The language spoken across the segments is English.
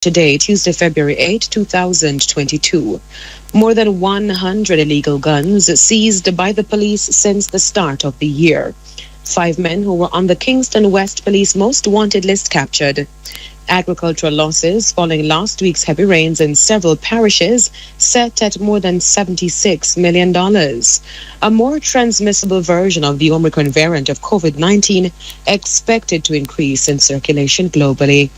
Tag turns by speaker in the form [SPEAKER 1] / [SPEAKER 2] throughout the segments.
[SPEAKER 1] Today, Tuesday, February 8, 2022. More than 100 illegal guns seized by the police since the start of the year. 5 men who were on the Kingston West Police Most Wanted list captured. Agricultural losses following last week's heavy rains in several parishes set at more than $76 million. A more transmissible version of the Omicron variant of COVID-19 expected to increase in circulation globally.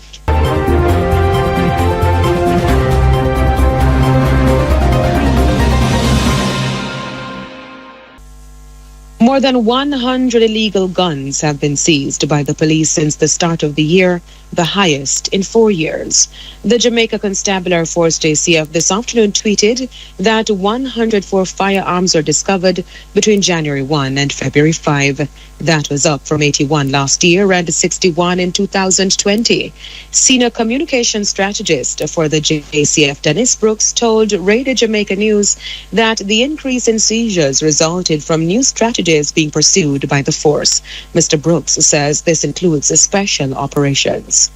[SPEAKER 1] More than 100 illegal guns have been seized by the police since the start of the year, the highest in 4 years. The Jamaica Constabulary Force JCF this afternoon tweeted that 104 firearms were discovered between January 1 and February 5. That was up from 81 last year and 61 in 2020. Senior communications strategist for the JCF, Dennis Brooks, told Radio Jamaica News that the increase in seizures resulted from new strategies being pursued by the force. Mr. Brooks says this includes special operations.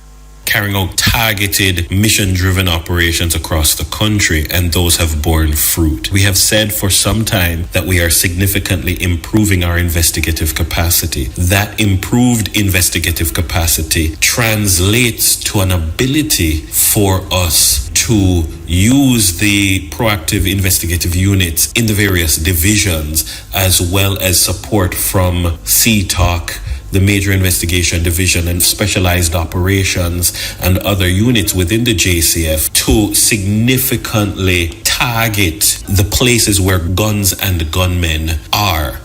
[SPEAKER 2] Carrying out targeted, mission-driven operations across the country, and those have borne fruit. We have said for some time that we are significantly improving our investigative capacity. That improved investigative capacity translates to an ability for us to use the proactive investigative units in the various divisions, as well as support from CTOC, the Major Investigation Division, and Specialized Operations and other units within the JCF to significantly target the places where guns and gunmen are.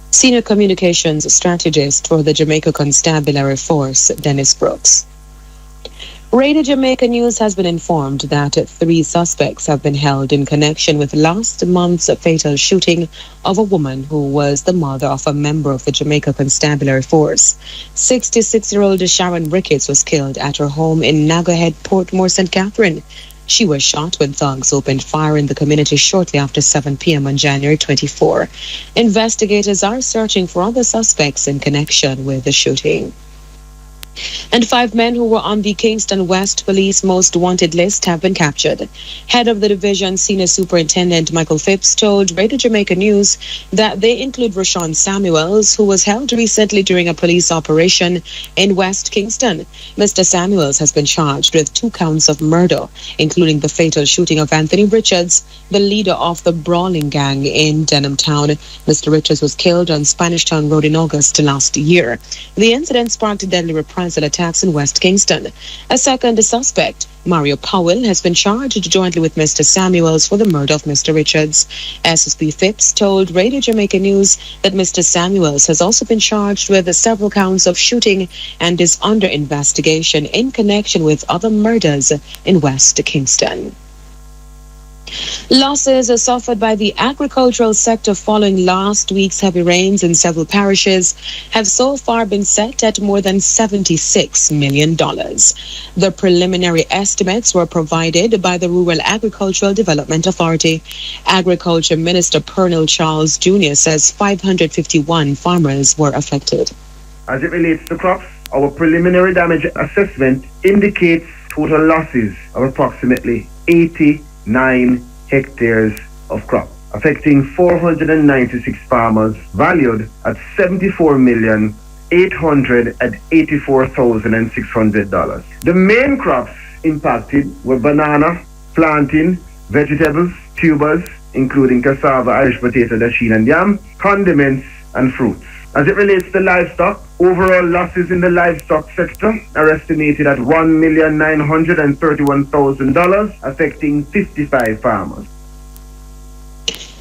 [SPEAKER 1] Senior communications strategist for the Jamaica Constabulary Force, Dennis Brooks. Radio Jamaica News has been informed that 3 suspects have been held in connection with last month's fatal shooting of a woman who was the mother of a member of the Jamaica Constabulary Force. 66-year-old Sharon Ricketts was killed at her home in Nagahead, Portmore, St. Catherine. She was shot when thugs opened fire in the community shortly after 7 p.m. on January 24. Investigators are searching for other suspects in connection with the shooting. And 5 men who were on the Kingston West Police Most Wanted list have been captured. Head of the division, Senior Superintendent Michael Phipps, told Radio Jamaica News that they include Rushane Samuels, who was held recently during a police operation in West Kingston. Mr. Samuels has been charged with 2 counts of murder, including the fatal shooting of Anthony Richards, the leader of the brawling gang in Denham Town. Mr. Richards was killed on Spanish Town Road in August last year. The incident sparked deadly reprisal attacks in West Kingston. A second suspect, Romario Powell, has been charged jointly with Mr. Samuels for the murder of Mr. Richards. SSP Phipps told Radio Jamaica News that Mr. Samuels has also been charged with several counts of shooting and is under investigation in connection with other murders in West Kingston. Losses suffered by the agricultural sector following last week's heavy rains in several parishes have so far been set at more than $76 million. The preliminary estimates were provided by the Rural Agricultural Development Authority. Agriculture Minister Pernell Charles Jr. says 551 farmers were affected.
[SPEAKER 3] As it relates to crops, our preliminary damage assessment indicates total losses of approximately 89 hectares of crop, affecting 496 farmers, valued at $74,884,600. The main crops impacted were banana, plantain, vegetables, tubers, including cassava, Irish potato, dasheen and yam, condiments, and fruits. As it relates to livestock, overall losses in the livestock sector are estimated at $1,931,000, affecting 55 farmers.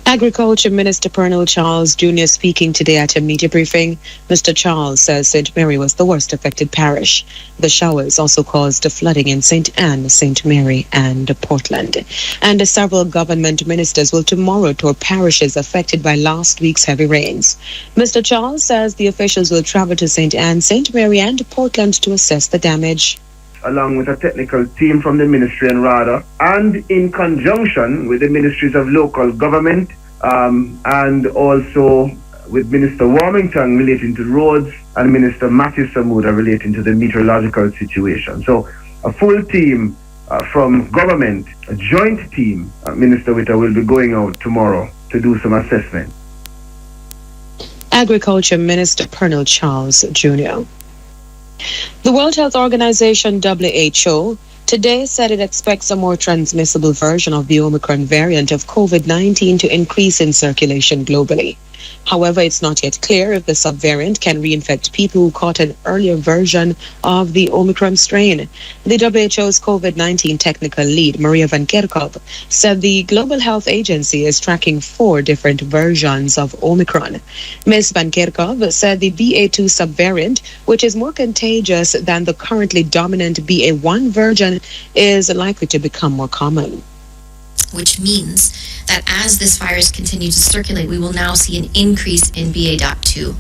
[SPEAKER 1] Agriculture Minister Pernell Charles Jr. speaking today at a media briefing. Mr. Charles says St. Mary was the worst affected parish. The showers also caused flooding in St. Anne, St. Mary, and Portland. And several government ministers will tomorrow tour parishes affected by last week's heavy rains. Mr. Charles says the officials will travel to St. Anne, St. Mary, and Portland to assess the damage.
[SPEAKER 3] Along with a technical team from the ministry and RADA, and in conjunction with the ministries of local government, and also with Minister Warmington relating to roads and Minister Matthew Samuda relating to the meteorological situation. So a full team from government, a joint team, Minister Witter, will be going out tomorrow to do some assessment.
[SPEAKER 1] Agriculture Minister Colonel Charles Jr. The World Health Organization, WHO, today said it expects a more transmissible version of the Omicron variant of COVID-19 to increase in circulation globally. However, it's not yet clear if the subvariant can reinfect people who caught an earlier version of the Omicron strain. The WHO's COVID-19 technical lead, Maria Van Kerkhove, said the Global Health Agency is tracking 4 different versions of Omicron. Ms. Van Kerkhove said the BA2 subvariant, which is more contagious than the currently dominant BA1 version, is likely to become more common.
[SPEAKER 4] Which means that as this virus continues to circulate, we will now see an increase in BA.2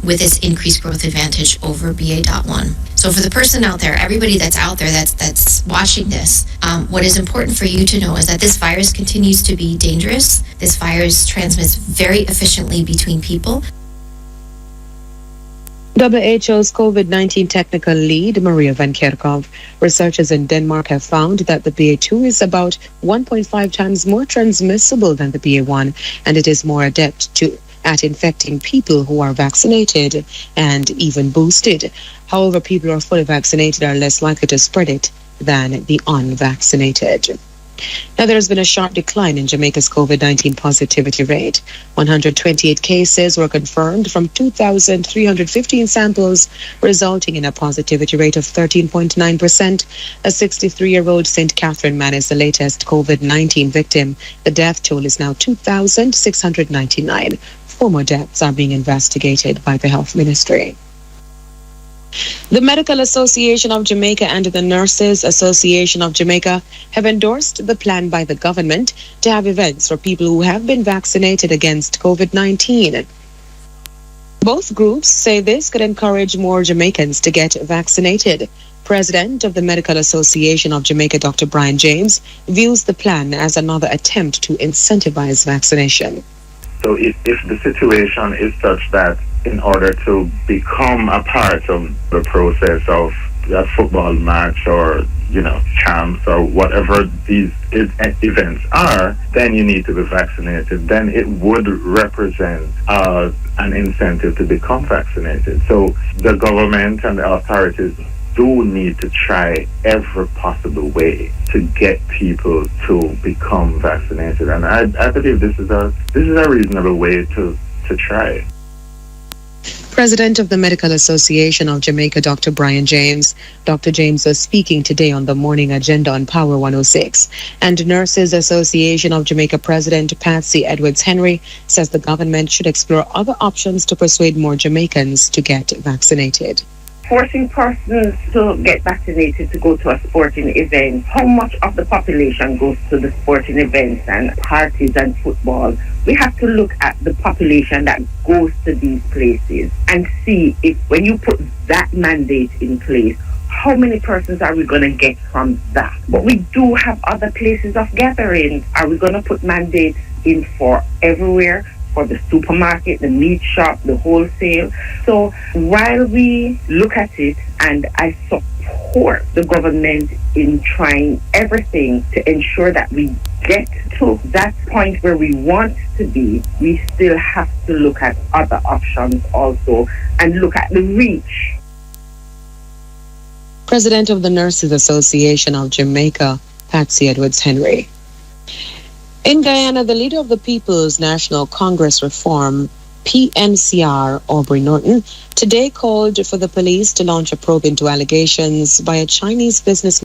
[SPEAKER 4] with this increased growth advantage over BA.1. So for the person out there, everybody that's out there that's watching this, what is important for you to know is that this virus continues to be dangerous. This virus transmits very efficiently between people.
[SPEAKER 1] WHO's COVID-19 technical lead, Maria Van Kerkhove, researchers in Denmark have found that the BA2 is about 1.5 times more transmissible than the BA1, and it is more adept at infecting people who are vaccinated and even boosted. However, people who are fully vaccinated are less likely to spread it than the unvaccinated. Now, there has been a sharp decline in Jamaica's COVID-19 positivity rate. 128 cases were confirmed from 2,315 samples, resulting in a positivity rate of 13.9%. A 63-year-old St. Catherine man is the latest COVID-19 victim. The death toll is now 2,699. 4 more deaths are being investigated by the Health Ministry. The Medical Association of Jamaica and the Nurses Association of Jamaica have endorsed the plan by the government to have events for people who have been vaccinated against COVID-19. Both groups say this could encourage more Jamaicans to get vaccinated. President of the Medical Association of Jamaica, Dr. Brian James, views the plan as another attempt to incentivize vaccination.
[SPEAKER 5] So if the situation is such that in order to become a part of the process of a football match or, camps or whatever these events are, then you need to be vaccinated. Then it would represent an incentive to become vaccinated. So the government and the authorities do need to try every possible way to get people to become vaccinated. And I believe this is a reasonable way to try.
[SPEAKER 1] President of the Medical Association of Jamaica, Dr. Brian James. Dr. James was speaking today on the morning agenda on Power 106. And Nurses Association of Jamaica President Patsy Edwards-Henry says the government should explore other options to persuade more Jamaicans to get vaccinated.
[SPEAKER 6] Forcing persons to get vaccinated to go to a sporting event, how much of the population goes to the sporting events and parties and football? We have to look at the population that goes to these places and see if when you put that mandate in place, how many persons are we going to get from that? But we do have other places of gathering. Are we going to put mandates in for everywhere? For the supermarket, the meat shop, the wholesale. So while we look at it, and I support the government in trying everything to ensure that we get to that point where we want to be, we still have to look at other options also and look at the reach.
[SPEAKER 1] President of the Nurses Association of Jamaica, Patsy Edwards-Henry. In Guyana, the leader of the People's National Congress Reform, PNCR, Aubrey Norton, today called for the police to launch a probe into allegations by a Chinese businessman